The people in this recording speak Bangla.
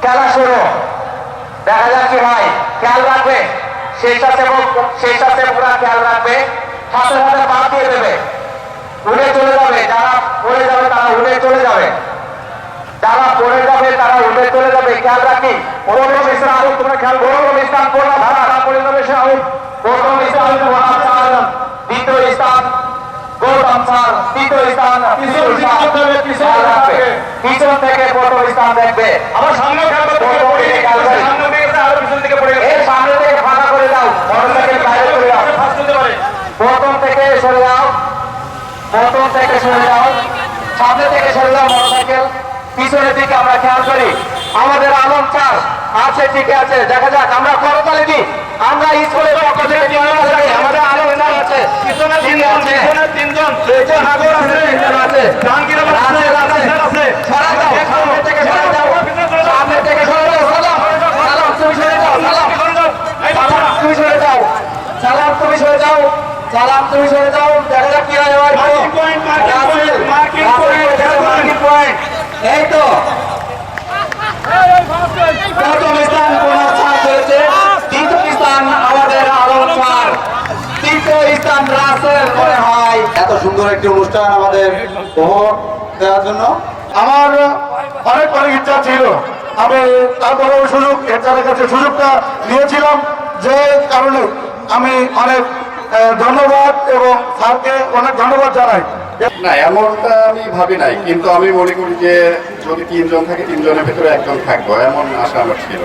খেলা শুরু। দেখা যাচ্ছে ভাই খেয়াল রাখবে, স্বেচ্ছাসেবকরা খেয়াল রাখবে, সাথে সাথে বাদ দিয়ে দেবে, উড়ে চলে যাবে। যারা পড়ে যাবে তারা উড়ে চলে যাবে, যারা পড়ে যাবে তারা উঠে চলে যাবে। খেয়াল রাখি প্রথম স্থান তোমরা খেয়াল করো, প্রথম স্থান পড়লাম তারা পড়ে যাবে সে আউট। প্রথম স্থান ওয়াহাব স্যার, দ্বিতীয় স্থান গৌতম স্যার, তৃতীয় স্থান পিছন থেকে প্রথম স্থান দেখবে। আমার সামনে খেয়াল করতে হবে, সামনে দিকে আরো পিছন থেকে পড়ে গেছে। এই সামনে থেকে ফাঁকা করে দাও, মোটরসাইকেল বাইরে করে দাও, ফার্স্ট হতে পারে। প্রথম থেকে সরে যাও, প্রথম থেকে সরে যাও, সামনে থেকে সরে যাও মোটরসাইকেল। পিছনের দিকে আমরা খেয়াল করি, আমাদের আলম স্যার আছে, ঠিক আছে, দেখা যাক আমরা করতালি দিই। আমরা স্কুলের পক্ষ থেকে আমাদের আলম স্যার আছে, পিছনে তিনজন আছে, জাহাঙ্গীর আছে। সামনে থেকে সরে যাও, সামনে থেকে সরে যাও, সালাম তুমি সরে যাও, সালাম তুমি সরে যাও, সালাম তুমি সরে যাও, সালাম তুমি সরে যাও। দেখা যাক কি হয়। Marking point. এই তো প্রথম স্থান কোনার স্যার হয়েছে, দ্বিতীয় স্থান আমাদের আলম স্যার, তৃতীয় স্থান রাসেল মনে হয়। এত সুন্দর একটি অনুষ্ঠান আমাদের উপহার দেওয়ার জন্য আমার অনেক ইচ্ছা ছিল, আমি তারপরে এর কাছে সুযোগটা নিয়েছিলাম, যে কারণে আমি অনেক ধন্যবাদ এবং স্যারকে অনেক ধন্যবাদ জানাই। না, এমনটা আমি ভাবি নাই, কিন্তু আমি মনে করি যে যদি তিনজন থাকে তিনজনের ভেতরে একজন থাকবো, এমন আশা আমার ছিল।